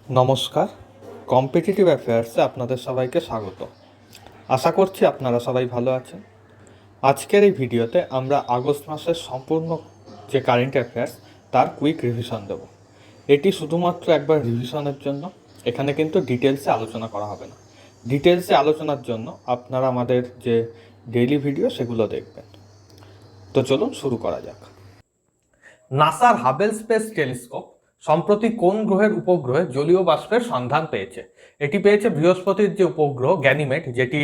নমস্কার, কম্পিটিটিভ অ্যাফেয়ার্সে আপনাদের সবাইকে স্বাগত। আশা করছি আপনারা সবাই ভালো আছেন। আজকের এই ভিডিওতে আমরা আগস্ট মাসের সম্পূর্ণ যে কারেন্ট অ্যাফেয়ার্স তার কুইক রিভিশন দেব। এটি শুধুমাত্র একবার রিভিশনের জন্য, এখানে কিন্তু ডিটেলসে আলোচনা করা হবে না। ডিটেলসে আলোচনার জন্য আপনারা আমাদের যে ডেইলি ভিডিও সেগুলো দেখবেন। তো চলুন শুরু করা যাক। নাসার হাবেল স্পেস টেলিস্কোপ সম্প্রতি কোন গ্রহের উপগ্রহে জলীয় বাষ্পের সন্ধান পেয়েছে? এটি পেয়েছে বৃহস্পতির যে উপগ্রহ গ্যানিমেড, যেটি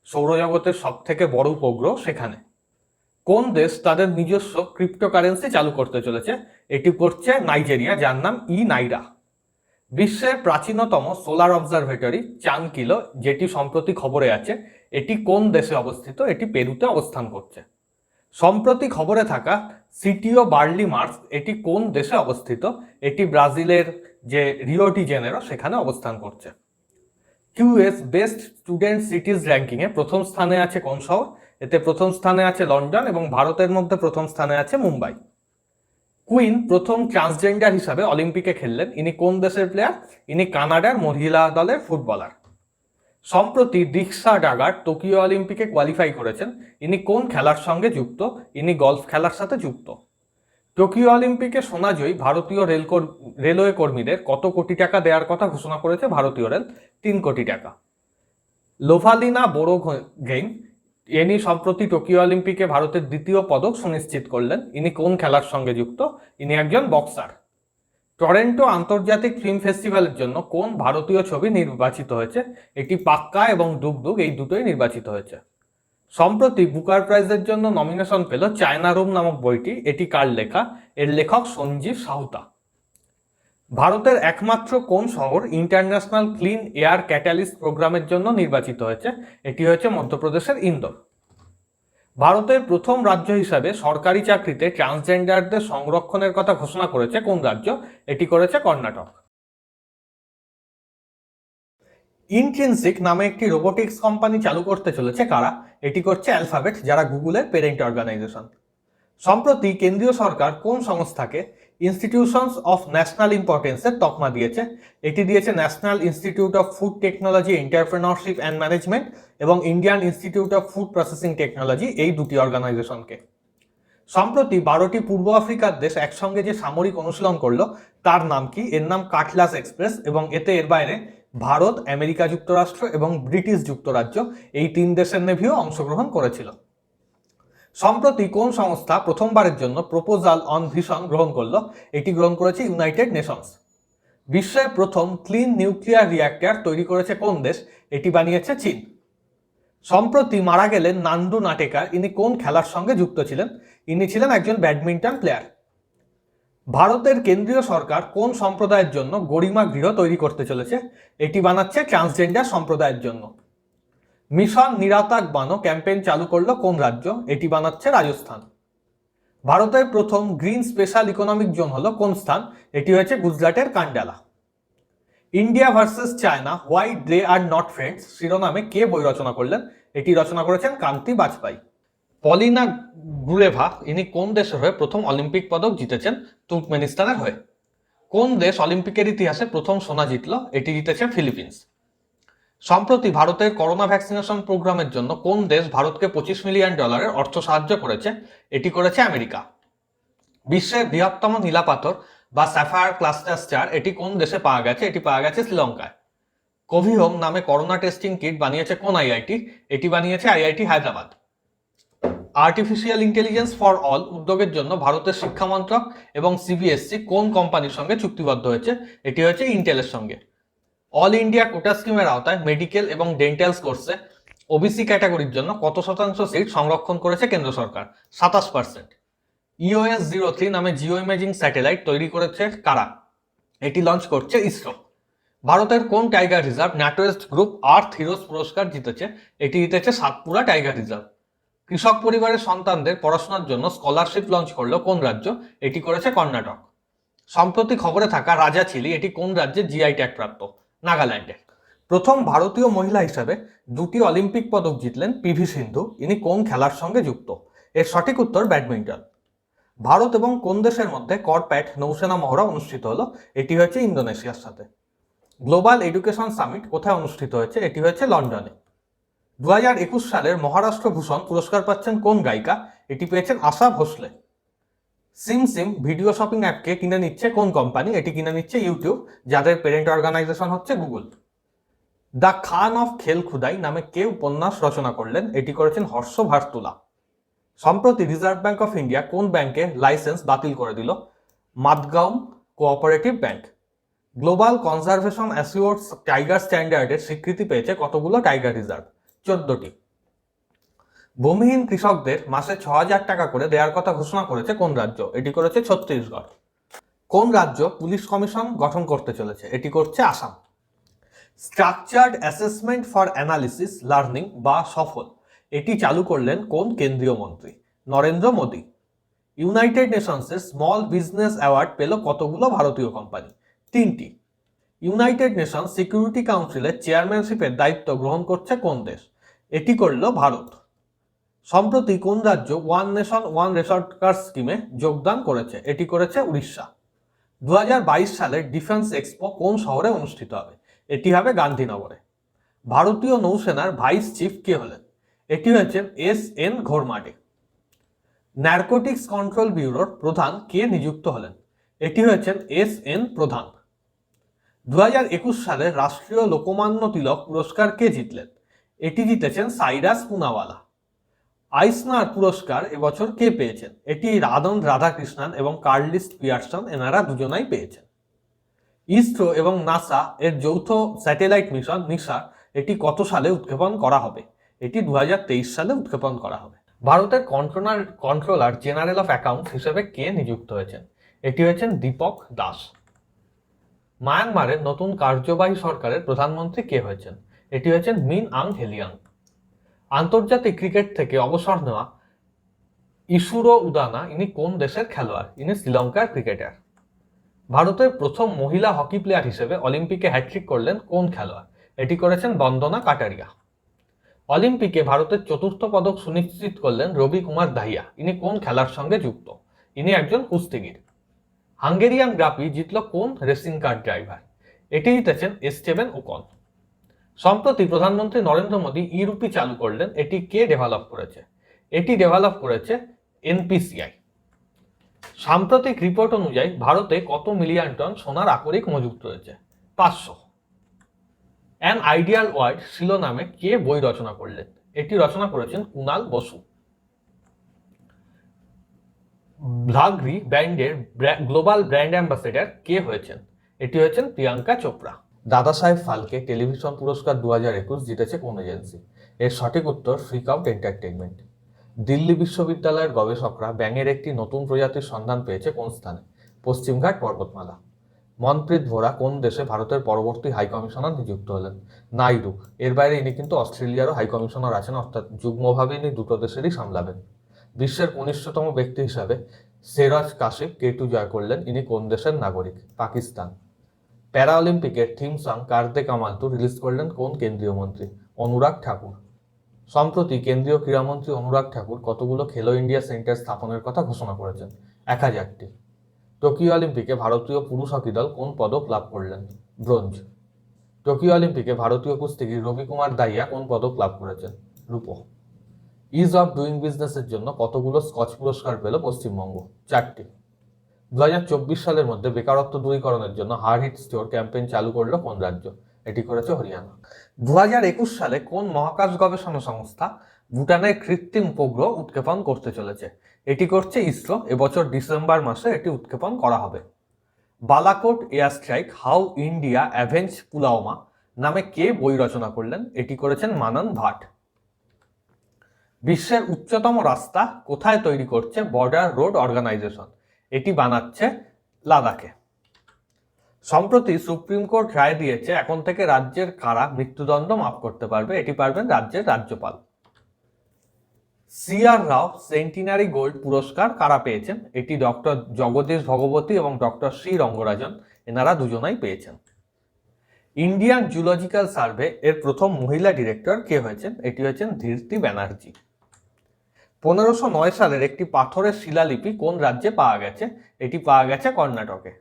সৌরজগতের সব থেকে বড় উপগ্রহ, সেখানে। কোন দেশ তাদের নিজস্ব ক্রিপ্টোকারেন্সি চালু করতে চলেছে? এটি করছে নাইজেরিয়া, যার নাম নাইরা। বিশ্বের প্রাচীনতম সোলার অবজারভেটরি চানকিলো, যেটি সম্প্রতি খবরে আছে, এটি কোন দেশে অবস্থিত? এটি পেরুতে অবস্থান করছে। সম্প্রতি খবরে থাকা সিটিও বার্লি মার্স, এটি কোন দেশে অবস্থিত? এটি ব্রাজিলের যে রিও ডি জেনেরো সেখানে অবস্থান করছে। কিউএস বেস্ট স্টুডেন্ট সিটিজ র্যাঙ্কিংয়ে প্রথম স্থানে আছে কোন শহর? এতে প্রথম স্থানে আছে লন্ডন এবং ভারতের মধ্যে প্রথম স্থানে আছে মুম্বাই। কুইন প্রথম ট্রান্সজেন্ডার হিসাবে অলিম্পিকে খেললেন, ইনি কোন দেশের প্লেয়ার? ইনি কানাডার মহিলা দলের ফুটবলার। সম্প্রতি দীক্ষা ডাগার টোকিও অলিম্পিকে কোয়ালিফাই করেছেন, ইনি কোন খেলার সঙ্গে যুক্ত? ইনি গলফ খেলার সাথে যুক্ত। টোকিও অলিম্পিকে সোনাজয়ী ভারতীয় রেলওয়ে কর্মীদের কত কোটি টাকা দেওয়ার কথা ঘোষণা করেছে ভারতীয় রেল? 3 কোটি টাকা। লোভালিনা বোরগোহেইন, ইনি সম্প্রতি টোকিও অলিম্পিকে ভারতের দ্বিতীয় পদক সুনিশ্চিত করলেন, ইনি কোন খেলার সঙ্গে যুক্ত? ইনি একজন বক্সার। টরন্টো আন্তর্জাতিক ফিল্ম ফেস্টিভ্যালের জন্য কোন ভারতীয় ছবি নির্বাচিত হয়েছে? এটি পাক্কা এবং ডুগডুগ, এই দুটোই নির্বাচিত হয়েছে। সম্প্রতি বুকার প্রাইজের জন্য নমিনেশন পেল চায়না রুম নামক বইটি, এটি কার লেখা? এর লেখক সঞ্জীব সাহুতা। ভারতের একমাত্র কোন শহর ইন্টারন্যাশনাল ক্লিন এয়ার ক্যাটালিস্ট প্রোগ্রামের জন্য নির্বাচিত হয়েছে? এটি হয়েছে মধ্যপ্রদেশের ইন্দোর। ভারতের প্রথম রাজ্য হিসাবে সরকারি চাকরিতে ট্রান্সজেন্ডারদের সংরক্ষণের কথা ঘোষণা করেছে কোন রাজ্য? এটি করেছে কর্ণাটক। ইন্ট্রিনসিক নামে একটি রোবোটিক্স কোম্পানি চালু করতে চলেছে কারা? এটি করছে অ্যালফাবেট, যারা গুগলের পেরেন্ট অর্গানাইজেশন। সম্প্রতি কেন্দ্রীয় সরকার কোন সংস্থাকে ইনস্টিটিউশনস অফ ন্যাশনাল ইম্পর্টেন্সের তকমা দিয়েছে? এটি দিয়েছে national institute of food technology entrepreneurship and management এবং Indian institute of food processing technology, এই দুটি অর্গানাইজেশনকে। সম্প্রতি 12টি পূর্ব আফ্রিকার দেশ একসঙ্গে যে সামরিক অনুশীলন করলো তার নাম কি? এর নাম কাটলাস এক্সপ্রেস, এবং এতে এর বাইরে ভারত, আমেরিকা যুক্তরাষ্ট্র এবং ব্রিটিশ যুক্তরাজ্য, এই 3 দেশের নেভিও অংশগ্রহণ করেছিল। সম্প্রতি কোন সংস্থা প্রথমবারের জন্য প্রপোজাল অন ভিশন গ্রহণ করলো? এটি গ্রহণ করেছে ইউনাইটেড নেশনস। বিশ্বের প্রথম ক্লিন নিউক্লিয়ার রিঅ্যাক্টর তৈরি করেছে কোন দেশ? এটি বানিয়েছে চীন। সম্প্রতি মারা গেলেন নান্দু নাটেকার, ইনি কোন খেলার সঙ্গে যুক্ত ছিলেন? ইনি ছিলেন একজন ব্যাডমিন্টন প্লেয়ার। ভারতের কেন্দ্রীয় সরকার কোন সম্প্রদায়ের জন্য গরিমা গৃহ তৈরি করতে চলেছে? এটি বানাচ্ছে ট্রান্সজেন্ডার সম্প্রদায়ের জন্য। মিশন নিরাতাক বানো ক্যাম্পেইন চালু করলো কোন রাজ্য? এটি বানাচ্ছে রাজস্থান। ভারতের প্রথম গ্রিন স্পেশাল ইকোনমিক জোন হলো কোন স্থান? এটি হয়েছে গুজরাটের Kandla. India versus China why they are not friends শিরোনামে কে বই রচনা করলেন? এটি রচনা করেছেন কান্তি বাজপাই। পলিনা গুলেভা, ইনি কোন দেশের হয়ে প্রথম অলিম্পিক পদক জিতেছেন? তুর্কমেনিস্তানের হয়ে। কোন দেশ অলিম্পিকের ইতিহাসে প্রথম সোনা জিতল? এটি জিতেছে ফিলিপিন্স। সম্প্রতি ভারতের করোনা ভ্যাকসিনেশন প্রোগ্রামের জন্য কোন দেশ ভারতকে $25 মিলিয়ন অর্থ সাহায্য করেছে? এটি করেছে আমেরিকা। বিশ্বের বৃহত্তম নীলা পাথর বা স্যাফায়ার ক্লাস্টার স্টার, এটি কোন দেশে পাওয়া গেছে? এটি পাওয়া গেছে শ্রীলঙ্কায়। কোভিহোম নামে করোনা টেস্টিং কিট বানিয়েছে কোন আইআইটি? এটি বানিয়েছে IIT Hyderabad. Artificial intelligence for all উদ্যোগের জন্য ভারতের শিক্ষা মন্ত্রক এবং সিবিএসসি কোন কোম্পানির সঙ্গে চুক্তিবদ্ধ হয়েছে? এটি হয়েছে ইন্টেলের সঙ্গে। অল ইন্ডিয়া কোটা স্কিমের আওতায় মেডিকেল এবং ডেন্টাল কোর্সে ওবিসি ক্যাটাগরির জন্য কত শতাংশ সিট সংরক্ষণ করেছে কেন্দ্র সরকার? 27%। EOS-03 নামে জিও ইমেজিং স্যাটেলাইট তৈরি করেছে কারা? এটি লঞ্চ করছে ইসরো। ভারতের কোন টাইগার রিজার্ভ ন্যাটোয়েস্ট গ্রুপ আর্থ হিরোজ পুরস্কার জিতেছে? এটি জিতেছে সাতপুরা টাইগার রিজার্ভ। কৃষক পরিবারের সন্তানদের পড়াশোনার জন্য স্কলারশিপ লঞ্চ করলো কোন রাজ্য? এটি করেছে কর্ণাটক। সম্প্রতি খবরে থাকা রাজা চিলি, এটি কোন রাজ্যে জিআই ট্যাগ প্রাপ্ত? নাগাল্যান্ডে। প্রথম ভারতীয় মহিলা হিসাবে 2টি অলিম্পিক পদক জিতলেন পিভি সিন্ধু, ইনি কোন খেলার সঙ্গে যুক্ত? এর সঠিক উত্তর ব্যাডমিন্টন। ভারত এবং কোন দেশের মধ্যে করপ্যাট নৌসেনা মহড়া অনুষ্ঠিত হলো? এটি হয়েছে ইন্দোনেশিয়ার সাথে। গ্লোবাল এডুকেশন সামিট কোথায় অনুষ্ঠিত হয়েছে? এটি হয়েছে লন্ডনে। 2021 সালের মহারাষ্ট্র ভূষণ পুরস্কার পাচ্ছেন কোন গায়িকা? এটি পেয়েছেন আশা ভোসলে। সিম ভিডিও শপিং অ্যাপকে কিনে নিচ্ছে কোন কোম্পানি? এটি কিনে নিচ্ছে ইউটিউব, যাদের পেরেন্ট অর্গানাইজেশন হচ্ছে গুগল। দ্য খান অফ খেলখুদাই নামে কে উপন্যাস রচনা করলেন? এটি করেছেন হর্ষ ভার্তুলা। সম্প্রতি রিজার্ভ ব্যাংক অফ ইন্ডিয়া কোন ব্যাংকের লাইসেন্স বাতিল করে দিল? Madgaon cooperative bank. Global conservation assured tiger স্ট্যান্ডার্ডের স্বীকৃতি পেয়েছে কতগুলো টাইগার রিজার্ভ? 14টি। ভূমিহীন কৃষকদের মাসে 6,000 টাকা করে দেওয়ার কথা ঘোষণা করেছে কোন রাজ্য? এটি করেছে ছত্তিশগড়। কোন রাজ্য পুলিশ কমিশন গঠন করতে চলেছে? এটি করছে Assam. Structured assessment for analysis learning বা সফল, এটি চালু করলেন কোন কেন্দ্রীয় মন্ত্রী? নরেন্দ্র মোদী। ইউনাইটেড নেশনসের স্মল বিজনেস অ্যাওয়ার্ড পেল কতগুলো ভারতীয় কোম্পানি? 3টি। ইউনাইটেড নেশন সিকিউরিটি কাউন্সিলের চেয়ারম্যানশিপের দায়িত্ব গ্রহণ করছে কোন দেশ? এটি করল ভারত। সম্প্রতি কোন রাজ্য one nation one ration card স্কিমে যোগদান করেছে? এটি করেছে উড়িষ্যা। 2022 সালের ডিফেন্স এক্সপো কোন শহরে অনুষ্ঠিত হবে? এটি হবে গান্ধীনগরে। ভারতীয় নৌসেনার ভাইস চিফ কে হলেন? এটি হয়েছে S.N. ঘোরমাডে। নার্কোটিক্স কন্ট্রোল ব্যুরোর প্রধান কে নিযুক্ত হলেন? এটি হয়েছেন S.N. প্রধান। 2021 সালে রাষ্ট্রীয় লোকমান্য তিলক পুরস্কার কে জিতলেন? এটি জিতেছেন সাইরাস পুনাওয়ালা। আইসনার পুরস্কার এবছর কে পেয়েছেন? এটি আনন্দ রাধাকৃষ্ণন এবং কার্লিস পিয়ারসন, এনারা দুজনাই পেয়েছেন। ইসরো এবং নাসা এর যৌথ স্যাটেলাইট মিশন নিশা, এটি কত সালে উৎক্ষেপণ করা হবে? এটি 2023 সালে উৎক্ষেপণ করা হবে। ভারতের কন্ট্রোলার জেনারেল অফ অ্যাকাউন্টস হিসেবে কে নিযুক্ত হয়েছেন? এটি হয়েছেন দীপক দাস। মায়ানমারের নতুন কার্যবাহী সরকারের প্রধানমন্ত্রী কে হয়েছেন? এটি হয়েছেন মিন আং হেলিয়াং। আন্তর্জাতিক ক্রিকেট থেকে অবসর নেওয়া ইসুরো উদানা, ইনি কোন দেশের খেলোয়াড়? ইনি শ্রীলঙ্কার ক্রিকেটার। ভারতের প্রথম মহিলা হকি প্লেয়ার হিসেবে অলিম্পিকে হ্যাট্রিক করলেন কোন খেলোয়াড়? এটি করেছেন বন্দনা কাটারিয়া। অলিম্পিকে ভারতের চতুর্থ পদক সুনিশ্চিত করলেন রবি কুমার দাহিয়া, ইনি কোন খেলার সঙ্গে যুক্ত? ইনি একজন কুস্তিগির। হাঙ্গেরিয়ান গ্রাপি জিতল কোন রেসিং কার ড্রাইভার? এটি জিতেছেন এস্টেবেন ওকন। সম্প্রতি প্রধানমন্ত্রী নরেন্দ্র মোদী ই রুপি চালু করলেন, এটি কে ডেভেলপ করেছে? এটি ডেভেলপ করেছে NPCI। সাম্প্রতিক রিপোর্ট অনুযায়ী ভারতে কত মিলিয়ন টন সোনার আকরিক মজুত রয়েছে? 500। অ্যান আইডিয়াল ওয়ার্ল্ড শিরোনামে কে বই রচনা করলেন? এটি রচনা করেছেন কুনাল বসু। ভ্লাগরি ব্র্যান্ডের গ্লোবাল ব্র্যান্ড অ্যাম্বাসেডর কে হয়েছেন? এটি হয়েছেন প্রিয়াঙ্কা চোপড়া। দাদা সাহেব ফালকে টেলিভিশন পুরস্কার 2021 জিতেছে কোন এজেন্সি? এর সঠিক উত্তর ফ্রিক আউট এন্টারটেইনমেন্ট। দিল্লি বিশ্ববিদ্যালয়ের গবেষকরা ব্যাঙের একটি নতুন প্রজাতির সন্ধান পেয়েছে কোন স্থানে? পশ্চিমঘাট পর্বতমালা। মনপ্রীত ভোরা কোন দেশে ভারতের পরবর্তী হাই কমিশনার নিযুক্ত হলেন? নাইডু। এর বাইরে ইনি কিন্তু অস্ট্রেলিয়ারও হাই কমিশনার আছেন, অর্থাৎ যুগ্মভাবে ইনি দুটো দেশেরই সামলাবেন। বিশ্বের 19তম ব্যক্তি হিসাবে সেরাজ কাশিপ K2 জয় করলেন, ইনি কোন দেশের নাগরিক? পাকিস্তান। প্যারা অলিম্পিকের থিম সং কার্দে কামালতু রিলিজ করলেন কোন কেন্দ্রীয় মন্ত্রী? অনুরাগ ঠাকুর। সম্প্রতি কেন্দ্রীয় ক্রীড়ামন্ত্রী অনুরাগ ঠাকুর কতগুলো খেলো ইন্ডিয়া সেন্টার স্থাপনের কথা ঘোষণা করেছেন? 1000টি। টোকিও অলিম্পিকে ভারতীয় পুরুষ হকি দল কোন পদক লাভ করলেন? ব্রোঞ্জ। টোকিও অলিম্পিকে ভারতীয় কুস্তিগির রবি কুমার দাহিয়া কোন পদক লাভ করেছেন? রূপো। ইজ অফ ডুইং বিজনেসের জন্য কতগুলো স্কচ পুরস্কার পেল পশ্চিমবঙ্গ? 4টি। 2024 সালের মধ্যে বেকারত্ব দূরীকরণের জন্য হার হিট স্টোর ক্যাম্পেইন চালু করলো কোন রাজ্য? এটি করেছে হরিয়ানা। 2021 সালে কোন মহাকাশ গবেষণা সংস্থা ভুটানের কৃত্রিম উপগ্রহ উৎক্ষেপণ করতে চলেছে? এটি করছে ইসরো। এবছর ডিসেম্বর মাসে এটি উৎক্ষেপণ করা হবে। Balakot air strike how India avenge Pulwama নামে কে বই রচনা করলেন? এটি করেছেন মানন ভাট। বিশ্বের উচ্চতম রাস্তা কোথায় তৈরি করছে বর্ডার রোড অর্গানাইজেশন? এটি বানাচ্ছে লাদাখে। সম্প্রতি সুপ্রিম কোর্ট রায় দিয়েছে এখন থেকে রাজ্যের কারা মৃত্যুদণ্ড মাফ করতে পারবে, এটি পারবেন রাজ্যের রাজ্যপাল। CR রাও সেন্টিনারি গোল্ড পুরস্কার কারা পেয়েছেন? এটি ডক্টর জগদীশ ভগবতী এবং ডক্টর C রঙ্গরাজন, এনারা দুজনাই পেয়েছেন। ইন্ডিয়ান জুলজিক্যাল সার্ভে এর প্রথম মহিলা ডিরেক্টর কে হয়েছেন? এটি হয়েছেন ধীরতি ব্যানার্জি। 1509 সালের একটি পাথরের শিলালিপি কোন রাজ্যে পাওয়া গেছে? এটি পাওয়া গেছে কর্ণাটকে।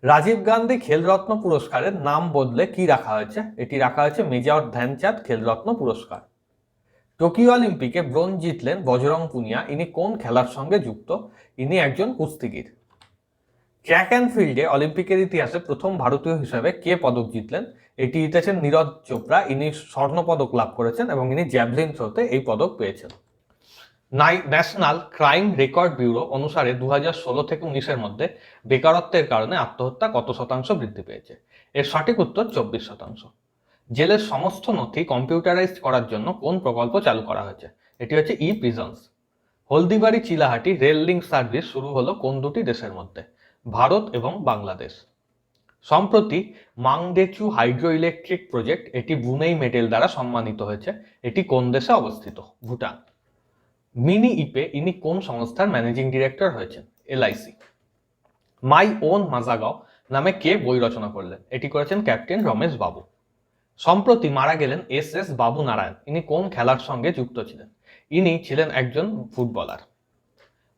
রাজীব গান্ধী খেলরত্ন পুরস্কারের নাম বদলে কি রাখা হয়েছে? এটি রাখা হয়েছে মেজর ধ্যানচাঁদ খেলরত্ন পুরস্কার। টোকিও অলিম্পিকে ব্রোঞ্জ জিতলেন বজরং পুনিয়া। ইনি কোন খেলার সঙ্গে যুক্ত? ইনি একজন কুস্তিগীর। ট্র্যাক অ্যান্ড ফিল্ডে অলিম্পিকের ইতিহাসে প্রথম ভারতীয় হিসেবে কে পদক জিতলেন? এটি জিতেছেন নীরজ চোপড়া। ইনি স্বর্ণ পদক লাভ করেছেন এবং ইনি জ্যাভলিন থ্রোতে এই পদক পেয়েছেন। ন্যাশনাল ক্রাইম রেকর্ড ব্যুরো অনুসারে 2016 থেকে 19-এর মধ্যে বেকারত্বের কারণে আত্মহত্যা কত শতাংশ বৃদ্ধি পেয়েছে? এর সঠিক উত্তর 24%। জেলের সমস্ত নথি কম্পিউটারাইজড করার জন্য কোন প্রকল্প চালু করা হয়েছে? এটি হচ্ছে e prisons. Haldibari Chilahati rail link service শুরু হলো কোন দুটি দেশের মধ্যে? ভারত এবং বাংলাদেশ। সম্প্রতি মাংদেচু হাইড্রো ইলেকট্রিক প্রজেক্ট এটি ব্রুনেই মেডেল দ্বারা সম্মানিত হয়েছে। এটি কোন দেশে অবস্থিত? ভুটান। মিনি ইপে ইনি কোন সংস্থার ম্যানেজিং ডিরেক্টর হয়েছেন? এলআইসি। মাই ওন মাজাগাঁও নামে কে বই রচনা করলেন? এটি করেছেন ক্যাপ্টেন রমেশ বাবু। সম্প্রতি মারা গেলেন এস বাবু নারায়ণ। ইনি কোন খেলার সঙ্গে যুক্ত ছিলেন? ইনি ছিলেন একজন ফুটবলার।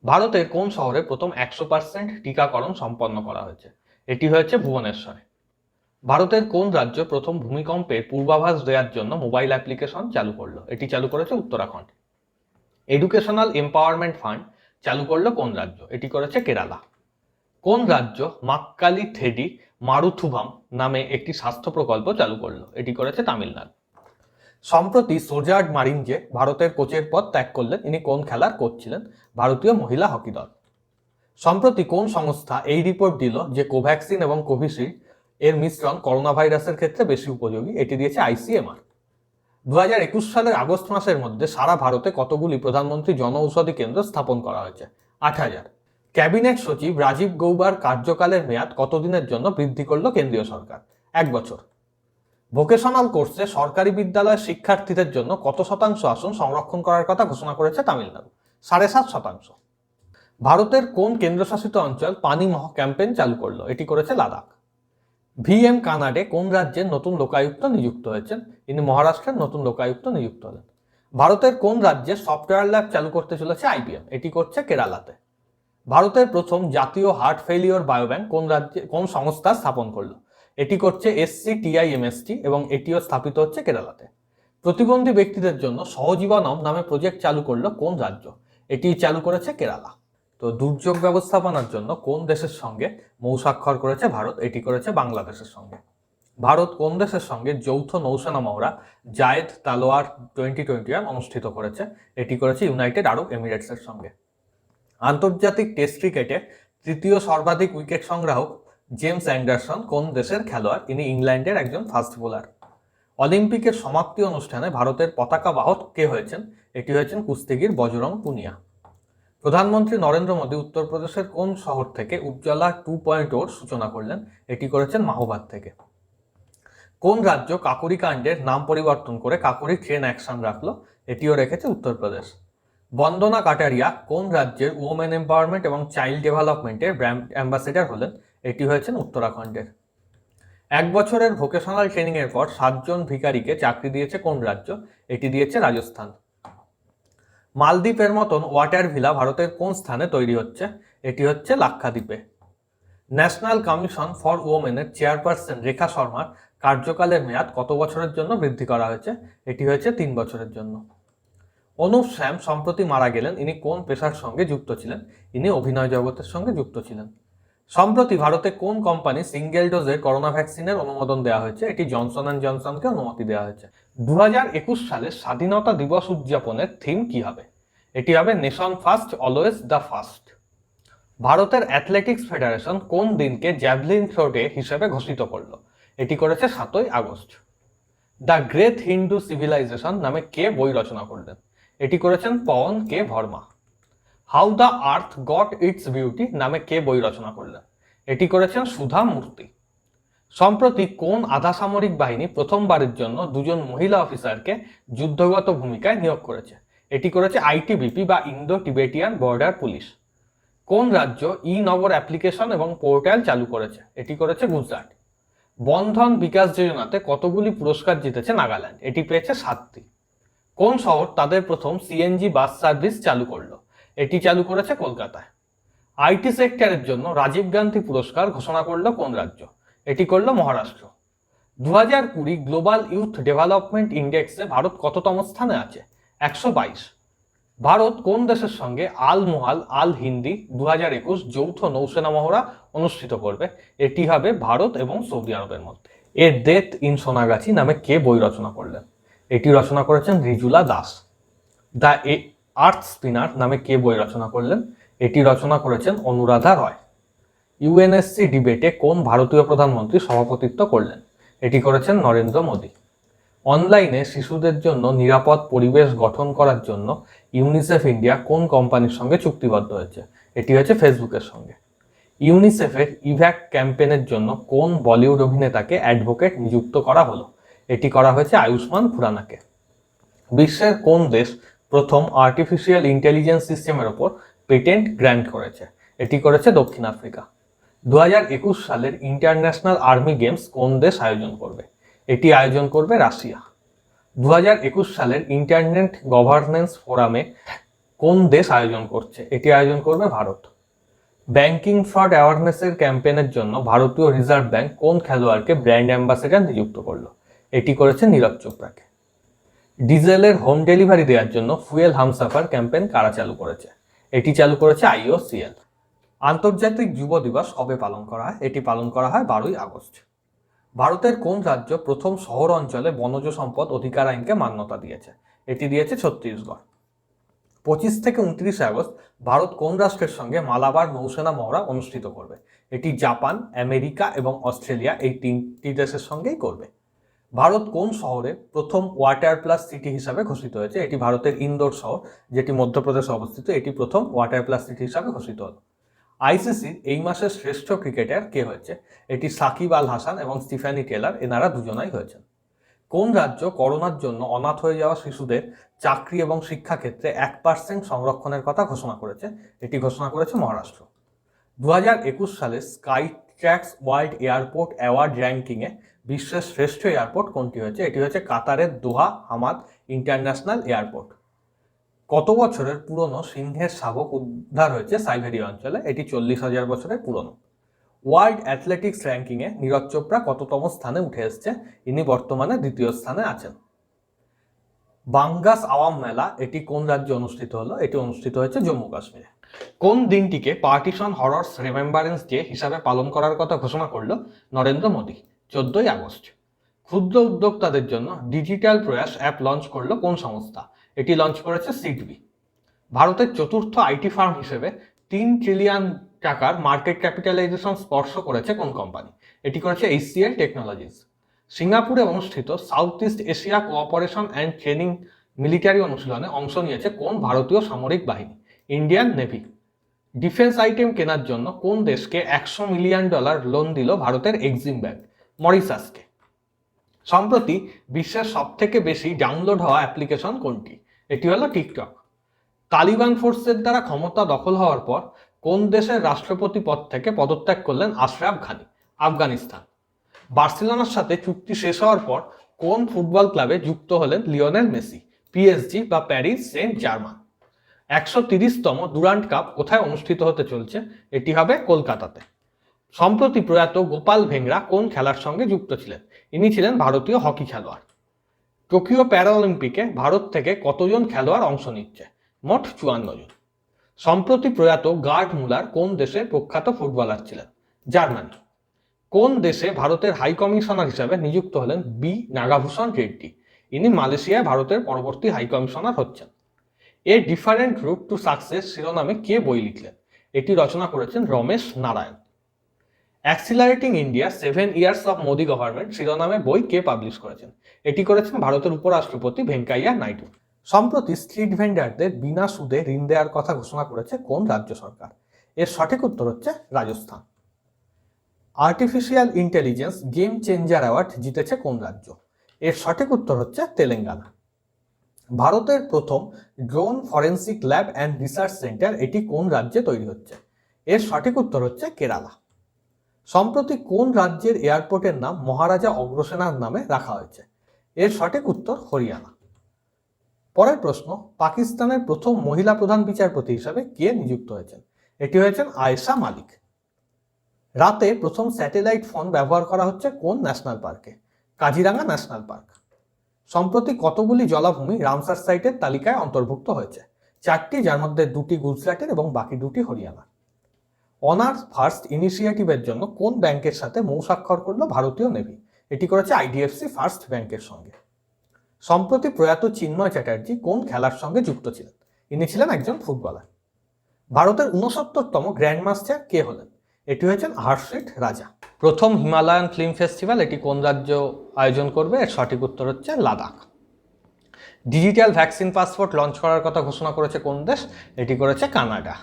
ভারতের কোন শহরে প্রথম 100% টিকাকরণ সম্পন্ন করা হয়েছে? এটি হয়েছে ভুবনেশ্বরে। ভারতের কোন রাজ্য প্রথম ভূমিকম্পের পূর্বাভাস দেওয়ার জন্য মোবাইল অ্যাপ্লিকেশন চালু করলো? এটি চালু করেছে উত্তরাখণ্ড। এডুকেশনাল এম্পাওয়ারমেন্ট ফান্ড চালু করলো কোন রাজ্য? এটি করেছে কেরালা। কোন রাজ্য মাক্কালি থেডি মারুথুভাম নামে একটি স্বাস্থ্য প্রকল্প চালু করলো? এটি করেছে তামিলনাড়ু। সম্প্রতি সোজার্ড মারিনজে ভারতের কোচের পদ ত্যাগ করলেন। ইনি কোন খেলার কোচ ছিলেন? ভারতীয় মহিলা হকি দল। সম্প্রতি কোন সংস্থা এই রিপোর্ট দিল যে কোভ্যাক্সিন এবং কোভিশিল্ড এর মিশ্রণ করোনা ভাইরাসের ক্ষেত্রে বেশি উপযোগী? এটি দিয়েছে আইসিএমআর। 2021 সালের আগস্ট মাসের মধ্যে সারা ভারতে কতগুলি প্রধানমন্ত্রী জনঔষধি কেন্দ্র স্থাপন করা হয়েছে? 8000। ক্যাবিনেট সচিব রাজীব গৌবার কার্যকালের মেয়াদ কতদিনের জন্য বৃদ্ধি করলো কেন্দ্রীয় সরকার? 1 বছর। ভোকেশনাল কোর্সে সরকারি বিদ্যালয়ের শিক্ষার্থীদের জন্য কত শতাংশ আসন সংরক্ষণ করার কথা ঘোষণা করেছে তামিলনাড়ু? 7.5%। ভারতের কোন কেন্দ্রশাসিত অঞ্চল পানি মহ ক্যাম্পেইন চালু করলো? এটি করেছে লাদাখ। VM কানাডে কোন রাজ্যের নতুন লোকায়ুক্ত নিযুক্ত হয়েছেন? ইনি মহারাষ্ট্রের নতুন লোকায়ুক্ত নিযুক্ত হলেন। ভারতের কোন রাজ্যে সফটওয়্যার ল্যাব চালু করতে চলেছে IBM? এটি করছে কেরালাতে। ভারতের প্রথম জাতীয় হার্ট ফেলিওর বায়োব্যাংক কোন সংস্থা স্থাপন করলো? এটি করছে SCTIMST এবং এটিও স্থাপিত হচ্ছে কেরালাতে। প্রতিবন্ধী ব্যক্তিদের জন্য সহজীবনম নামে প্রজেক্ট চালু করলো কোন রাজ্য? এটি চালু করেছে কেরালা। তো দুর্যোগ ব্যবস্থাপনার জন্য কোন দেশের সঙ্গে মৌস্বাক্ষর করেছে ভারত? এটি করেছে বাংলাদেশের সঙ্গে। ভারত কোন দেশের সঙ্গে যৌথ নৌসেনা মহড়া জায়েদ তালোয়ার 2021 অনুষ্ঠিত করেছে? এটি করেছে ইউনাইটেড আরব এমিরেটসের সঙ্গে। আন্তর্জাতিক টেস্ট ক্রিকেটে তৃতীয় সর্বাধিক উইকেট সংগ্রাহক জেমস অ্যান্ডারসন কোন দেশের খেলোয়াড়? ইনি ইংল্যান্ডের একজন ফাস্ট বোলার। অলিম্পিকের সমাপ্তি অনুষ্ঠানে ভারতের পতাকা বাহক কে হয়েছেন? এটি হয়েছেন কুস্তিগির বজরং পুনিয়া। প্রধানমন্ত্রী নরেন্দ্র মোদী উত্তরপ্রদেশের কোন শহর থেকে উজ্জ্বলা 2.0 সূচনা করলেন? এটি করেছেন মাহোবাদ থেকে। কোন রাজ্য কাকুরি কাণ্ডের নাম পরিবর্তন করে কাকুরি ট্রেন অ্যাকশন রাখলো? এটিও রেখেছে উত্তরপ্রদেশ। বন্দনা কাটারিয়া কোন রাজ্যের ওমেন এম্পাওয়ারমেন্ট এবং চাইল্ড ডেভেলপমেন্টের ব্র্যান্ড অ্যাম্বাসেডর হলেন? এটি হয়েছেন উত্তরাখণ্ডের। 1 বছরের ভোকেশনাল ট্রেনিং এর পর 7 জন ভিখারিকে চাকরি দিয়েছে কোন রাজ্য? এটি দিয়েছে রাজস্থান। মালদ্বীপের মতন ওয়াটার ভিলা ভারতের কোন স্থানে তৈরি হচ্ছে? এটি হচ্ছে লাক্ষাদ্বীপে। ন্যাশনাল কমিশন ফর ওমেনের চেয়ারপারসন রেখা শর্মার কার্যকালের মেয়াদ কত বছরের জন্য বৃদ্ধি করা হয়েছে? এটি হয়েছে 3 বছরের জন্য। অনুপ শ্যাম সম্প্রতি মারা গেলেন। ইনি কোন পেশার সঙ্গে যুক্ত ছিলেন? ইনি অভিনয় জগতের সঙ্গে যুক্ত ছিলেন। সম্প্রতি ভারতে কোন কোম্পানি সিঙ্গেল ডোজের করোনা ভ্যাকসিনের অনুমোদন দেওয়া হয়েছে? এটি জনসন অ্যান্ড জনসনকে অনুমতি দেওয়া হয়েছে। 2021 সালের স্বাধীনতা দিবস উদযাপনের থিম কি হবে? এটি হবে nation first always the first. ভারতের অ্যাথলেটিক্স ফেডারেশন কোন দিনকে জ্যাভলিন থ্রো ডে হিসেবে ঘোষিত করলো? এটি করেছে 7ই August. The great Hindu civilization নামে কে বই রচনা করলেন? এটি করেছেন Pawan K Varma. How the earth got its beauty নামে কে বই রচনা করলেন? এটি করেছেন সুধা মূর্তি। সম্প্রতি কোন আধা সামরিক বাহিনী প্রথমবারের জন্য 2 জন মহিলা অফিসারকে যুদ্ধগত ভূমিকায় নিয়োগ করেছে? এটি করেছে ITBP বা ইন্দো টিবেটিয়ান বর্ডার পুলিশ। কোন রাজ্য নগর অ্যাপ্লিকেশন এবং পোর্টাল চালু করেছে? এটি করেছে গুজরাট। বন্ধন বিকাশ যোজনাতে কতগুলি পুরস্কার জিতেছে নাগাল্যান্ড? এটি পেয়েছে 7টি। কোন শহর তাদের প্রথম CNG বাস সার্ভিস চালু করলো? এটি চালু করেছে কলকাতায়। আইটি সেক্টরের জন্য রাজীব গান্ধী পুরস্কার ঘোষণা করলো কোন রাজ্য? এটি করলো মহারাষ্ট্র। 2020 গ্লোবাল ইউথ ডেভেলপমেন্ট ইন্ডেক্সে ভারত কততম স্থানে আছে? 122। ভারত কোন দেশের সঙ্গে আল মুহাল আল হিন্দি 2021 যৌথ নৌসেনা মহড়া অনুষ্ঠিত করবে? এটি হবে ভারত এবং সৌদি আরবের মধ্যে। এ ডেথ ইন সোনাগাছি নামে কে বই রচনা করলেন? এটি রচনা করেছেন রিজুলা দাস। দ্য আর্থ স্পিনার নামে কে বই রচনা করলেন? এটি রচনা করেছেন অনুরাধা রয়। ইউএনএসসি ডিবেটে কোন ভারতীয় প্রধানমন্ত্রী সভাপতিত্ব করলেন? এটি করেছেন নরেন্দ্র মোদী। অনলাইনে শিশুদের জন্য নিরাপদ পরিবেশ গঠন করার জন্য ইউনিসেফ ইন্ডিয়া কোন কোম্পানির সঙ্গে চুক্তিবদ্ধ হয়েছে? এটি হচ্ছে ফেসবুকের সঙ্গে। ইউনিসেফের ইভ্যাক ক্যাম্পেনের জন্য কোন বলিউড অভিনেতাকে অ্যাডভোকেট নিযুক্ত করা হলো? এটি করা হয়েছে আয়ুষ্মান খুরানাকে। বিশ্বের কোন দেশ প্রথম আর্টিফিশিয়াল ইন্টেলিজেন্স সিস্টেমের ওপর পেটেন্ট গ্র্যান্ট করেছে? এটি করেছে দক্ষিণ আফ্রিকা। 2021 সালের ইন্টারন্যাশনাল আর্মি গেমস কোন দেশ আয়োজন করবে? এটি আয়োজন করবে রাশিয়া। 2021 সালের ইন্টারনেট গভর্নেন্স ফোরামে কোন দেশ আয়োজন করছে? এটি আয়োজন করবে ভারত। ব্যাংকিং ফ্রড অ্যাওয়ারনেসের ক্যাম্পেইনের জন্য ভারতীয় রিজার্ভ ব্যাংক কোন খেলোয়াড়কে ব্র্যান্ড অ্যাম্বাসেডর নিযুক্ত করলো? এটি করেছে নীরজ চোপড়াকে। ডিজেলের হোম ডেলিভারি দেওয়ার জন্য ফুয়েল হামসাফার ক্যাম্পেইন কারা চালু করেছে? এটি চালু করেছে IOCL। আন্তর্জাতিক যুব দিবস কবে পালন করা হয়? এটি পালন করা হয় 12ই আগস্ট। ভারতের কোন রাজ্য প্রথম শহর অঞ্চলে বনজ সম্পদ অধিকার আইনকে মান্যতা দিয়েছে? এটি দিয়েছে ছত্তিশগড়। 25 থেকে 29 আগস্ট ভারত কোন রাষ্ট্রের সঙ্গে মালাবার নৌসেনা মহড়া অনুষ্ঠিত করবে? এটি জাপান, আমেরিকা এবং অস্ট্রেলিয়া এই তিনটি দেশের সঙ্গেই করবে। ভারত কোন শহরে প্রথম ওয়াটার প্লাস সিটি হিসাবে ঘোষিত হয়েছে? এটি ভারতের ইন্দোর শহর, যেটি মধ্যপ্রদেশে অবস্থিত। এটি প্রথম ওয়াটার প্লাস সিটি হিসাবে ঘোষিত হল। আইসিসির এই মাসের শ্রেষ্ঠ ক্রিকেটার কে হয়েছে? এটি সাকিব আল হাসান এবং স্টিফেনি টেলার, এনারা দুজনাই হয়েছেন। কোন রাজ্য করোনার জন্য অনাথ হয়ে যাওয়া শিশুদের চাকরি এবং শিক্ষাক্ষেত্রে 1% সংরক্ষণের কথা ঘোষণা করেছে? এটি ঘোষণা করেছে মহারাষ্ট্র। 2021 সালে Skytrax world airport award র্যাঙ্কিংয়ে বিশ্বের শ্রেষ্ঠ এয়ারপোর্ট কোনটি হয়েছে? এটি হচ্ছে কাতারের দোহা হামাদ ইন্টারন্যাশনাল এয়ারপোর্ট। কত বছরের পুরনো সিংহের শাবক উদ্ধার হয়েছে সাইবেরিয়া অঞ্চলে? এটি 40,000 বছরের পুরনো। ওয়ার্ল্ড অ্যাথলেটিক্স র্যাঙ্কিংয়ে নীরজ চোপড়া কততম স্থানে উঠে এসছে? ইনি বর্তমানে 2য় স্থানে আছেন। বাঙ্গাস আওয়াম মেলা এটি কোন রাজ্যে অনুষ্ঠিত হলো? এটি অনুষ্ঠিত হয়েছে জম্মু কাশ্মীরে। কোন দিনটিকে পার্টিশন হররস রিমেম্বারেন্স ডে হিসাবে পালন করার কথা ঘোষণা করলো নরেন্দ্র মোদী? 14ই আগস্ট। ক্ষুদ্র উদ্যোক্তাদের জন্য ডিজিটাল প্রয়াস অ্যাপ লঞ্চ করলো কোন সংস্থা? এটি লঞ্চ করেছে সিডবি। ভারতের চতুর্থ আইটি ফার্ম হিসেবে 3 ট্রিলিয়ন টাকার মার্কেট ক্যাপিটালাইজেশন স্পর্শ করেছে কোন কোম্পানি? এটি করেছে HCL টেকনোলজিস। সিঙ্গাপুরে অনুষ্ঠিত south east Asia cooperation and training military অনুশীলনে অংশ নিয়েছে কোন ভারতীয় সামরিক বাহিনী? Indian navy. ডিফেন্স আইটেম কেনার জন্য কোন দেশকে $100 মিলিয়ন লোন দিল ভারতের এক্সিম ব্যাংক? মরিশাসকে। সম্প্রতি বিশ্বের সবথেকে বেশি ডাউনলোড হওয়া অ্যাপ্লিকেশন কোনটি? এটি হলো টিকটক। তালিবান ফোর্সের দ্বারা ক্ষমতা দখল হওয়ার পর কোন দেশের রাষ্ট্রপতি পদ থেকে পদত্যাগ করলেন আশরাফ ঘানি? আফগানিস্তান। বার্সেলোনার সাথে চুক্তি শেষ হওয়ার পর কোন ফুটবল ক্লাবে যুক্ত হলেন লিওনেল মেসি? PSG বা প্যারিস সেন্ট জার্মান। 130তম ডুরান্ড কাপ কোথায় অনুষ্ঠিত হতে চলছে? এটি হবে কলকাতাতে। সম্প্রতি প্রয়াত গোপাল ভেংরা কোন খেলার সঙ্গে যুক্ত ছিলেন? ইনি ছিলেন ভারতীয় হকি খেলোয়াড়। টোকিও প্যারাঅলিম্পিকে ভারত থেকে কতজন খেলোয়াড় অংশ নিচ্ছে? মোট 54 জন। সম্প্রতি প্রয়াত গার্ড মুলার কোন দেশের প্রখ্যাত ফুটবলার ছিলেন? জার্মানি। কোন দেশে ভারতের হাই কমিশনার হিসাবে নিযুক্ত হলেন বি নাগাভূষণ রেড্ডি? ইনি মালয়েশিয়ায় ভারতের পরবর্তী হাই কমিশনার হচ্ছেন। A different route to success শিরোনামে কে বই লিখলেন? এটি রচনা করেছেন Ramesh Narayan. Accelerating India 7 years of Modi government শিরোনামে বই কে পাবলিশ করেছেন? এটি করেছেন ভারতের উপরাষ্ট্রপতি ভেঙ্কাইয়া নাইডু। সম্প্রতি স্ট্রিট ভেন্ডারদের বিনা সুদে ঋণ দেওয়ার কথা ঘোষণা করেছে কোন রাজ্য সরকার? এর সঠিক উত্তর হচ্ছে Rajasthan. Artificial intelligence game changer award জিতেছে কোন রাজ্য? এর সঠিক উত্তর হচ্ছে তেলেঙ্গানা। ভারতের প্রথম drone forensic lab and research centre এটি কোন রাজ্যে তৈরি হচ্ছে? এর সঠিক উত্তর হচ্ছে কেরালা। সম্প্রতি কোন রাজ্যের এয়ারপোর্টের নাম মহারাজা অগ্রসেনার নামে রাখা হয়েছে? এর সঠিক উত্তর হরিয়ানা। পরের প্রশ্ন, পাকিস্তানের প্রথম মহিলা প্রধান বিচারপতি হিসাবে কে নিযুক্ত হয়েছেন? এটি হয়েছেন আয়েশা মালিক। রাতে প্রথম স্যাটেলাইট ফোন ব্যবহার করা হচ্ছে কোন ন্যাশনাল পার্কে? Kaziranga national park. সম্প্রতি কতগুলি জলাভূমি রামসার সাইটের তালিকায় অন্তর্ভুক্ত হয়েছে? 4টি, যার মধ্যে 2টি গুজরাটের এবং বাকি 2টি হরিয়ানা। অনার্স ফার্স্ট ইনিশিয়েটিভের জন্য কোন ব্যাংকের সাথে মৌস্বাক্ষর করলো ভারতীয় নেভি? এটি করেছে আইডিএফসি ফার্স্ট ব্যাংকের সঙ্গে। সম্প্রতি প্রয়াত চিন্ময় চ্যাটার্জি কোন খেলার সঙ্গে যুক্ত ছিলেন? ইনি ছিলেন একজন ফুটবলার। ভারতের 69তম গ্র্যান্ডমাস্টার কে হলেন? এটি হয়েছেন হর্ষিত রাজা। প্রথম হিমালয়ান ফিল্ম ফেস্টিভ্যাল এটি কোন রাজ্য আয়োজন করবে? এর সঠিক উত্তর হচ্ছে Ladakh. Digital vaccine passport launch করার কথা ঘোষণা করেছে কোন দেশ? এটি করেছে কানাডা।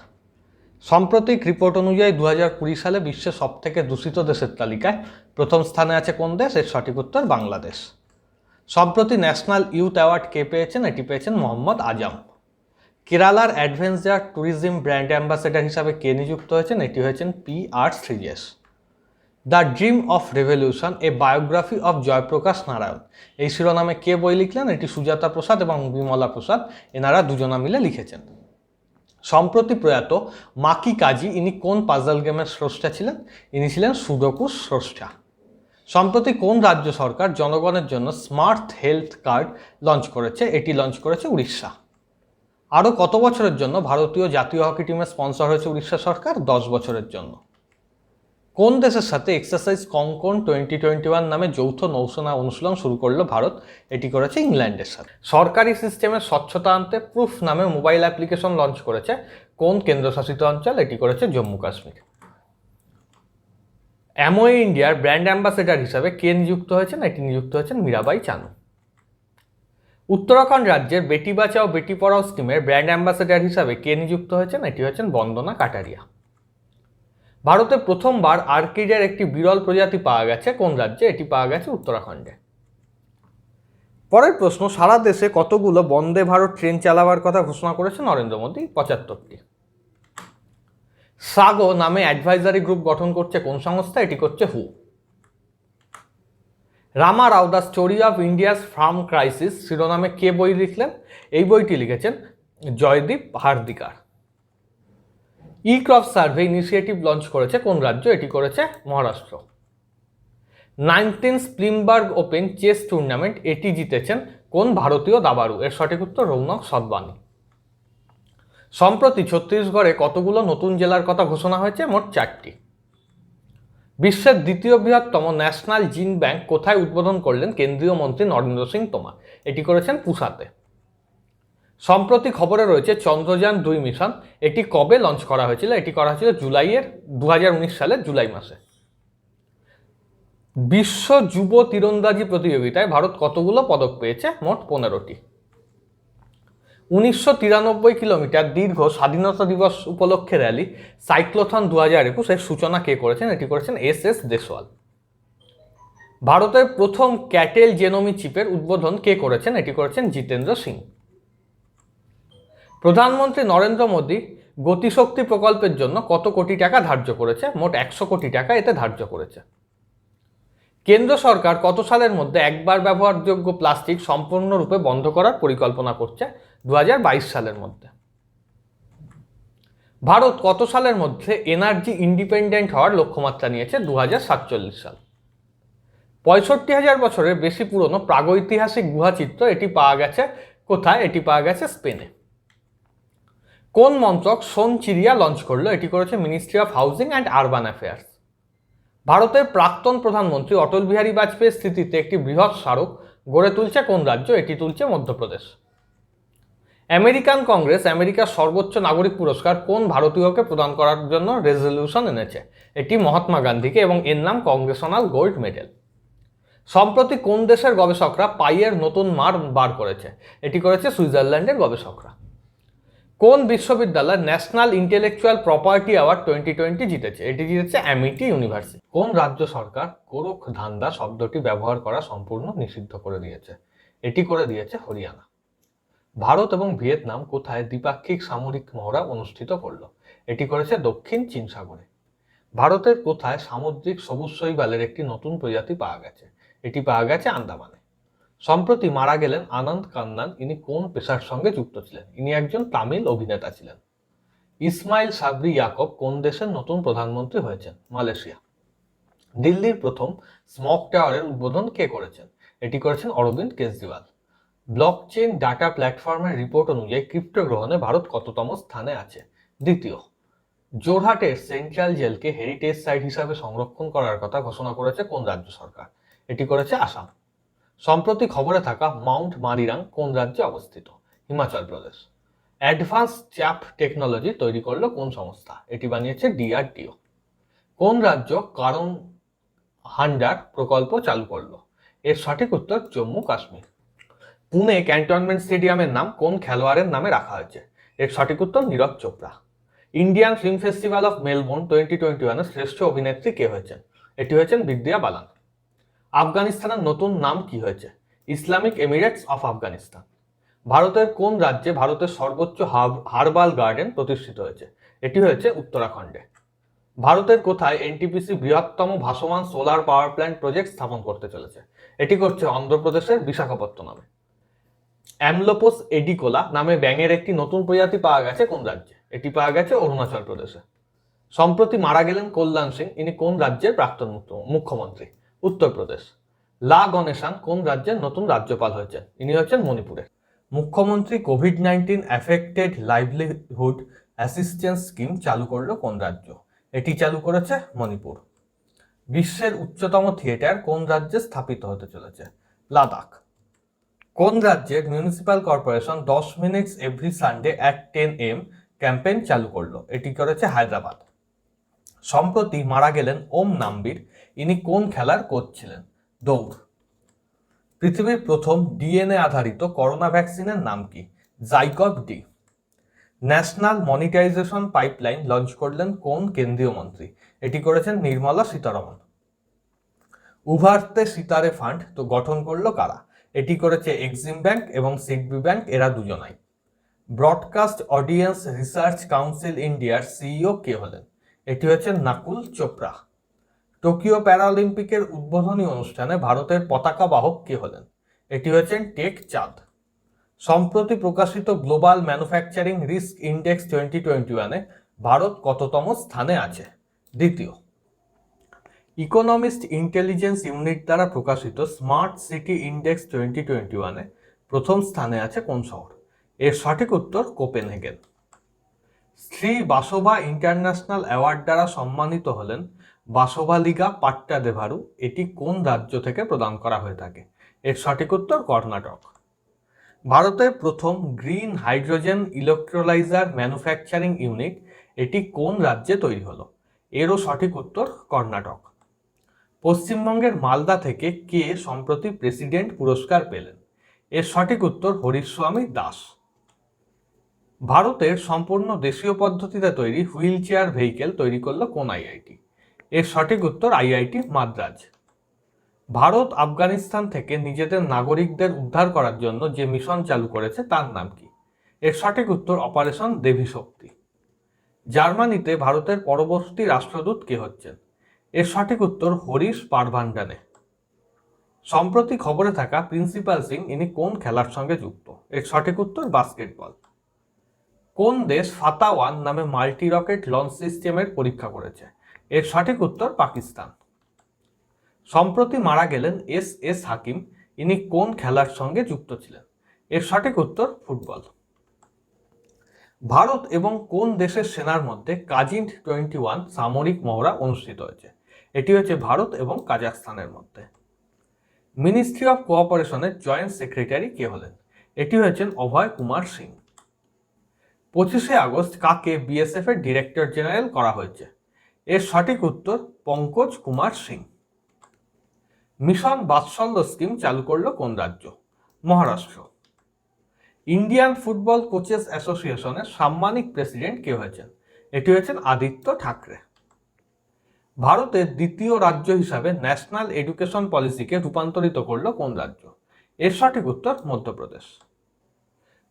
সাম্প্রতিক রিপোর্ট অনুযায়ী 2020 সালে বিশ্বের সবথেকে দূষিত দেশের তালিকায় প্রথম স্থানে আছে কোন দেশ? এর সঠিক উত্তর বাংলাদেশ। সম্প্রতি ন্যাশনাল ইউথ অ্যাওয়ার্ড কে পেয়েছেন? এটি পেয়েছেন মোহাম্মদ আজম। কেরালার অ্যাডভেঞ্চার ট্যুরিজম ব্র্যান্ড অ্যাম্বাসেডর হিসাবে কে নিযুক্ত হয়েছেন? এটি হয়েছেন PR Sreejesh. The dream of revolution, a biography of Jayaprakash Narayan, এই শিরোনামে কে বই লিখলেন? এটি সুজাতা প্রসাদ এবং বিমলা প্রসাদ, এনারা দুজনা মিলে লিখেছেন। সম্প্রতি প্রয়াত মাকি কাজী, ইনি কোন পাজল গেমের স্রষ্টা ছিলেন? ইনি ছিলেন সুডোকুর স্রষ্টা। সম্প্রতি কোন রাজ্য সরকার জনগণের জন্য স্মার্ট হেলথ কার্ড লঞ্চ করেছে? এটি লঞ্চ করেছে উড়িষ্যা। আরও কত বছরের জন্য ভারতীয় জাতীয় হকি টিমের স্পন্সর হয়েছে উড়িষ্যা সরকার? 10 বছরের জন্য। কোন দেশের সাথে এক্সারসাইজ কঙ্কন 2021 নামে যৌথ নৌসেনা অনুশীলন শুরু করলো ভারত? এটি করেছে ইংল্যান্ডের সাথে। সরকারি সিস্টেমে স্বচ্ছতা আনতে প্রুফ নামে মোবাইল অ্যাপ্লিকেশন লঞ্চ করেছে কোন কেন্দ্রশাসিত অঞ্চল? এটি করেছে জম্মু কাশ্মীর। অ্যামওয়ে ইন্ডিয়ার ব্র্যান্ড অ্যাম্বাসেডর হিসাবে কে নিযুক্ত হয়েছেন? এটি নিযুক্ত হয়েছেন মীরাবাই চানু। উত্তরাখণ্ড রাজ্যের বেটি বাঁচাও বেটি পড়াও স্কিমের ব্র্যান্ড অ্যাম্বাসেডর হিসাবে কে নিযুক্ত হয়েছেন? এটি হচ্ছেন বন্দনা কাটারিয়া। ভারতে প্রথমবার আর্কিডের একটি বিরল প্রজাতি পাওয়া গেছে কোন রাজ্যে? এটি পাওয়া গেছে উত্তরাখণ্ডে। পরের প্রশ্ন, সারা দেশে কতগুলো বন্দে ভারত ট্রেন চালাবার কথা ঘোষণা করেছে নরেন্দ্র মোদী? 75টি। সাগো নামে অ্যাডভাইজারি গ্রুপ গঠন করছে কোন সংস্থা? এটি করছে হু। Rama Rao, the story of India's farm crisis শিরোনামে কে বই লিখলেন? এই বইটি লিখেছেন Jaydeep Hardikar. E crop survey initiative launch করেছে কোন রাজ্য? এটি করেছে Maharashtra. 19th Spilimbergo open chess tournament এটি জিতেছেন কোন ভারতীয় দাবাড়ু? এর সঠিক উত্তর রৌনক সদবানী। সম্প্রতি ছত্তিশগড়ে কতগুলো নতুন জেলার কথা ঘোষণা হয়েছে? মোট 4টি। বিশ্বের দ্বিতীয় বৃহত্তম ন্যাশনাল জিন ব্যাংক কোথায় উদ্বোধন করলেন কেন্দ্রীয় মন্ত্রী নরেন্দ্র সিং তোমার? এটি করেছেন পুসাতে। সম্প্রতি খবরে রয়েছে চন্দ্রযান-2 মিশন, এটি কবে লঞ্চ করা হয়েছিল? এটি করা হয়েছিল 2019 সালের জুলাই মাসে। বিশ্ব যুব তীরন্দাজি প্রতিযোগিতায় ভারত কতগুলো পদক পেয়েছে? মোট 15টি। 1993 কিলোমিটার দীর্ঘ স্বাধীনতা দিবস উপলক্ষে র্যালি সাইক্লোথন 2021 এর সূচনা কে করেছেন? এটি করেছেন SS দেশওয়াল। ভারতের প্রথম ক্যাটেল জেনোমি চিপের উদ্বোধন কে করেছেন? এটি করেছেন জিতেন্দ্র সিং। প্রধানমন্ত্রী নরেন্দ্র মোদী গতিশক্তি প্রকল্পের জন্য কত কোটি টাকা ধার্য করেছে? মোট 100 কোটি টাকা এতে ধার্য করেছে। কেন্দ্র সরকার কত সালের মধ্যে একবার ব্যবহারযোগ্য প্লাস্টিক সম্পূর্ণরূপে বন্ধ করার পরিকল্পনা করছে? 2022 সালের মধ্যে। ভারত কত সালের মধ্যে এনার্জি ইন্ডিপেন্ডেন্ট হওয়ার লক্ষ্যমাত্রা নিয়েছে? 2047 সাল। 65,000 বছরের বেশি পুরনো প্রাগৈতিহাসিক গুহাচিত্র এটি পাওয়া গেছে কোথায়? এটি পাওয়া গেছে স্পেনে। কোন মন্ত্রক সোনচিরিয়া লঞ্চ করলো? এটি করেছে ministry of housing and urban affairs. ভারতের প্রাক্তন প্রধানমন্ত্রী অটল বিহারী বাজপেয়ীর স্মৃতিতে একটি বৃহৎ স্মারক গড়ে তুলছে কোন রাজ্য? এটি তুলছে মধ্যপ্রদেশ। আমেরিকান কংগ্রেস আমেরিকার সর্বোচ্চ নাগরিক পুরস্কার কোন ভারতীয়কে প্রদান করার জন্য রেজলিউশন এনেছে? এটি মহাত্মা গান্ধীকে এবং এর নাম কংগ্রেশনাল গোল্ড মেডেল। সম্প্রতি কোন দেশের গবেষকরা পাইয়ের নতুন মান বার করেছে? এটি করেছে সুইজারল্যান্ডের গবেষকরা। কোন বিশ্ববিদ্যালয় ন্যাশনাল ইন্টেলেকচুয়াল প্রপার্টি অ্যাওয়ার্ড 2020 জিতেছে? এটি জিতেছে অ্যামিটি ইউনিভার্সিটি। কোন রাজ্য সরকার গোরখ ধান্দা শব্দটি ব্যবহার করা সম্পূর্ণ নিষিদ্ধ করে দিয়েছে? এটি করে দিয়েছে হরিয়ানা। ভারত এবং ভিয়েতনাম কোথায় দ্বিপাক্ষিক সামরিক মহড়া অনুষ্ঠিত করলো? এটি করেছে দক্ষিণ চীন সাগরে। ভারতের কোথায় সামুদ্রিক সবুজ শৈবালের একটি নতুন প্রজাতি পাওয়া গেছে? এটি পাওয়া গেছে আন্দামানে। সম্প্রতি মারা গেলেন আনন্দ কান্নান, ইনি কোন পেশার সঙ্গে যুক্ত ছিলেন? ইনি একজন তামিল অভিনেতা ছিলেন। ইসমাইল সাবরি ইয়াকব কোন দেশের নতুন প্রধানমন্ত্রী হয়েছেন? মালয়েশিয়া। দিল্লির প্রথম স্মগ টাওয়ারের উদ্বোধন কে করেছেন? এটি করেছেন অরবিন্দ কেজরিওয়াল। ব্লকচেইন ডাটা প্ল্যাটফর্মের রিপোর্ট অনুযায়ী ক্রিপ্টো গ্রহণে ভারত কততম স্থানে আছে? দ্বিতীয়। জোরহাটের সেন্ট্রাল জেলকে হেরিটেজ সাইট হিসাবে সংরক্ষণ করার কথা ঘোষণা করেছে কোন রাজ্য সরকার? এটি করেছে আসাম। সম্প্রতি খবরে থাকা মাউন্ট মারিরাং কোন রাজ্যে অবস্থিত? Himachal Pradesh. Advance chap technology তৈরি করলো কোন সংস্থা? এটি বানিয়েছে ডিআরডিও। কোন রাজ্য কারণ হান্ডার প্রকল্প চালু করলো? এর সঠিক উত্তর জম্মু কাশ্মীর। পুনে ক্যান্টনমেন্ট স্টেডিয়ামের নাম কোন খেলোয়াড়ের নামে রাখা হয়েছে? এর সঠিক উত্তর Neeraj Chopra. Indian film festival of Melbourne 2021 শ্রেষ্ঠ অভিনেত্রী কে হয়েছেন? এটি হয়েছেন বিদ্যা বালান। আফগানিস্তানের নতুন নাম কি হয়েছে? Islamic Emirates of Afghanistan. ভারতের কোন রাজ্যে ভারতের সর্বোচ্চ হার্বাল গার্ডেন প্রতিষ্ঠিত হয়েছে? এটি হয়েছে উত্তরাখণ্ডে। ভারতের কোথায় এনটিপিসি বৃহত্তম ভাসমান সোলার পাওয়ার প্ল্যান্ট প্রজেক্ট স্থাপন করতে চলেছে? এটি করছে অন্ধ্রপ্রদেশের বিশাখাপত্তনমে। অ্যামলোপোস এডিকোলা নামে ব্যাঙের একটি নতুন প্রজাতি পাওয়া গেছে কোন রাজ্যে? এটি পাওয়া গেছে অরুণাচল প্রদেশে। সম্প্রতি মারা গেলেন কল্যাণ সিং, ইনি কোন রাজ্যের প্রাক্তন মুখ্যমন্ত্রী? উত্তরপ্রদেশ। লা গণেশান কোন রাজ্যের নতুন রাজ্যপাল হয়েছেন? ইনি হচ্ছেন মণিপুরের। মুখ্যমন্ত্রী COVID-19 affected livelihood assistance scheme চালু করলো কোন রাজ্য? এটি চালু করেছে মণিপুর। বিশ্বের উচ্চতম থিয়েটার কোন রাজ্যে স্থাপিত হতে চলেছে? লাদাখ। কোন রাজ্যের municipal corporation 10 minutes every Sunday at 10 AM campaign চালু করলো? এটি করেছে হায়দ্রাবাদ। সম্প্রতি মারা গেলেন ওম নাম্বির, ইনি কোন খেলার কোচ ছিলেন? দৌড়। পৃথিবীর প্রথম ডিএনএ আধারিত করোনা ভ্যাকসিনের নাম কি? ZyCoV D. National monetisation pipeline launch করলেন কোন কেন্দ্রীয় মন্ত্রী? এটি করেছেন নির্মলা সীতারমণ। উভারতে সিতারে ফান্ড তো গঠন করলো কারা? এটি করেছে এক্সিম ব্যাংক এবং সিডবি ব্যাংক, এরা দুজনাই। ব্রডকাস্ট অডিয়েন্স রিসার্চ কাউন্সিল ইন্ডিয়ার সিইও কে হলেন? এটি হচ্ছে নাকুল চোপড়া। টোকিও প্যারালিম্পিকের উদ্বোধনী অনুষ্ঠানে ভারতের পতাকা বাহক কে হলেন? এটি হচ্ছেন টেক চাঁদ। সম্প্রতি প্রকাশিত global manufacturing risk index 2021 Bharat কততম স্থানে আছে? দ্বিতীয়। ইকোনমিস্ট ইন্টেলিজেন্স ইউনিট দ্বারা প্রকাশিত স্মার্ট সিটি ইন্ডেক্স 2021 প্রথম স্থানে আছে কোন শহর? এর সঠিক উত্তর কোপেনহেগেন। শ্রী বাসভা ইন্টারন্যাশনাল অ্যাওয়ার্ড দ্বারা সম্মানিত হলেন বাসভালিগা পাট্টাদেভারু, এটি কোন রাজ্য থেকে প্রদান করা হয়ে থাকে? এর সঠিক উত্তর কর্ণাটক। ভারতের প্রথম গ্রিন হাইড্রোজেন ইলেকট্রোলাইজার ম্যানুফ্যাকচারিং ইউনিট, এটি কোন রাজ্যে তৈরি হলো? এরও সঠিক উত্তর কর্ণাটক। পশ্চিমবঙ্গের মালদা থেকে কে সম্প্রতি প্রেসিডেন্ট পুরস্কার পেলেন? এর সঠিক উত্তর হরিস্বামী দাস। ভারতের সম্পূর্ণ দেশীয় পদ্ধতিতে তৈরি হুইল চেয়ার ভেহিকেল তৈরি করলো কোন আইআইটি? এর সঠিক উত্তর আইআইটি মাদ্রাজ। ভারত আফগানিস্তান থেকে নিজেদের নাগরিকদের উদ্ধার করার জন্য যে মিশন চালু করেছে তার নাম কি? এর সঠিক উত্তর অপারেশন দেবী শক্তি। জার্মানিতে ভারতের পরবর্তী রাষ্ট্রদূত কে হচ্ছেন? এর সঠিক উত্তর হরিশ পারভান্ডানে। সম্প্রতি খবরে থাকা প্রিন্সিপাল সিং, ইনি কোন খেলার সঙ্গে যুক্ত? এর সঠিক উত্তর বাস্কেটবল। কোন দেশ ফাতা-1 নামে মাল্টি রকেট লঞ্চ সিস্টেমের পরীক্ষা করেছে? এর সঠিক উত্তর পাকিস্তান। সম্প্রতি মারা গেলেন এস হাকিম, ইনি কোন খেলার সঙ্গে যুক্ত ছিলেন? এর সঠিক উত্তর ফুটবল। ভারত এবং কোন দেশের সেনার মধ্যে কাজিন 21 সামরিক মহড়া অনুষ্ঠিত হয়েছে? এটি হচ্ছে ভারত এবং কাজাখস্তানের মধ্যে। মিনিস্ট্রি অফ কোঅপারেশনের জয়েন্ট সেক্রেটারি কে হলেন? এটি হচ্ছেন অভয় কুমার সিং। 25শে আগস্ট কাকে বিএসএফ এর ডিরেক্টর জেনারেল করা হয়েছে? এর সঠিক উত্তর পঙ্কজ কুমার সিং। মিশন বাৎসল্য স্কিম চালু করলো কোন রাজ্য? মহারাষ্ট্র। ইন্ডিয়ান ফুটবল কোচেস অ্যাসোসিয়েশনের সাম্মানিক প্রেসিডেন্ট কে হয়েছেন? এটি হচ্ছেন আদিত্য ঠাকরে। ভারতের দ্বিতীয় রাজ্য হিসাবে ন্যাশনাল এডুকেশন পলিসিকে রূপান্তরিত করলো কোন রাজ্য? এর সঠিক উত্তর মধ্যপ্রদেশ।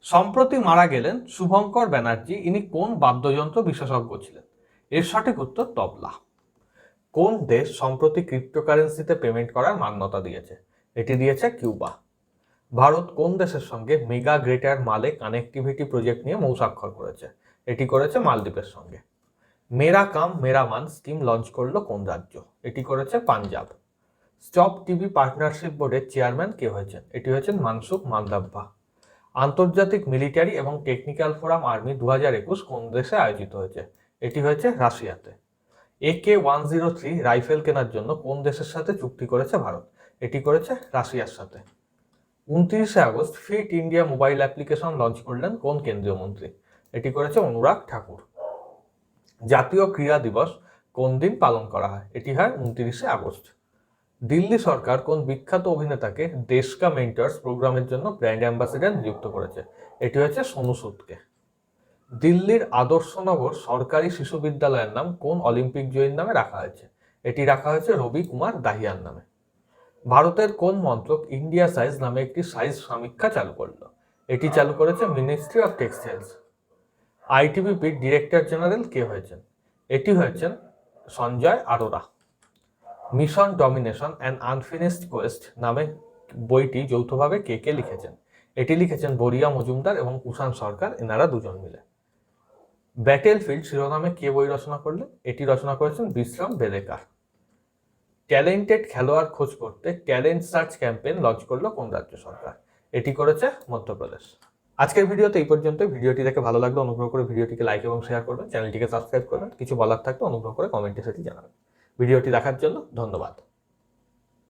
সম্প্রতি মারা গেলেন শুভঙ্কর ব্যানার্জি, ইনি কোন বাদ্যযন্ত্র বিশেষজ্ঞ ছিলেন? এর সঠিক উত্তর তবলা। কোন দেশ সম্প্রতি ক্রিপ্টোকারেন্সিতে পেমেন্ট করার মান্যতা দিয়েছে? এটি দিয়েছে কিউবা। ভারত কোন দেশের সঙ্গে মেগা গ্রেটার মালে কানেক্টিভিটি প্রজেক্ট নিয়ে মৌস্বাক্ষর করেছে? এটি করেছে মালদ্বীপের সঙ্গে। মেরা কাম মেরা মান স্কিম লঞ্চ করলো কোন রাজ্য? এটি করেছে পাঞ্জাব। স্টপ টিভি পার্টনারশিপ বোর্ডের চেয়ারম্যান কে হয়েছেন? এটি হয়েছেন মানসুখ মান্দাব্বা। আন্তর্জাতিক মিলিটারি এবং টেকনিক্যাল ফোরাম আর্মি 2021 কোন দেশে আয়োজিত হয়েছে? এটি হয়েছে রাশিয়াতে। AK-103 রাইফেল কেনার জন্য কোন দেশের সাথে চুক্তি করেছে ভারত? এটি করেছে রাশিয়ার সাথে। 29শে August fit India mobile application launch করলেন কোন কেন্দ্রীয় মন্ত্রী? এটি করেছে অনুরাগ ঠাকুর। জাতীয় ক্রীড়া দিবস কোন দিন পালন করা হয়? এটি হয় 29শে আগস্ট। দিল্লি সরকার কোন বিখ্যাত অভিনেতাকে দেশ কা মেন্টরস প্রোগ্রামের জন্য ব্র্যান্ড অ্যাম্বাসেডর নিযুক্ত করেছে? এটি হচ্ছে সোনু সুদকে। দিল্লির আদর্শনগর সরকারি শিশু বিদ্যালয়ের নাম কোন অলিম্পিক জয়ীর নামে রাখা হয়েছে? এটি রাখা হয়েছে রবি কুমার দাহিয়ার নামে। ভারতের কোন মন্ত্রক ইন্ডিয়া সাইজ নামে একটি সাইজ সমীক্ষা চালু করলো? এটি চালু করেছে মিনিস্ট্রি অফ টেক্সটাইলস। আইটিবিপির ডিরেক্টর জেনারেল কে হয়েছেন? এটি হয়েছেন Sanjay Arora. Mission domination and unfinished quest নামে বইটি যৌথভাবে কে কে লিখেছেন? এটি লিখেছেন বরিয়া মজুমদার এবং কুষাণ সরকার, এনারা দুজন মিলে। ব্যাটেলফিল্ড শিরোনামে কে বই রচনা করলেন? এটি রচনা করেছেন বিশ্রাম বেদেকার। ট্যালেন্টেড খেলোয়াড় খোঁজ করতে ট্যালেন্ট সার্চ ক্যাম্পেইন লঞ্চ করলো কোন রাজ্য সরকার? এটি করেছে মধ্যপ্রদেশ। আজকের ভিডিওতে এই পর্যন্ত। ভিডিওটি দেখে ভালো লাগলে অনুগ্রহ করে ভিডিওটিকে লাইক এবং শেয়ার করবেন, চ্যানেলটিকে সাবস্ক্রাইব করবেন। কিছু বলার থাকলে অনুগ্রহ করে কমেন্টে সেটি জানাবেন। ভিডিওটি দেখার জন্য ধন্যবাদ।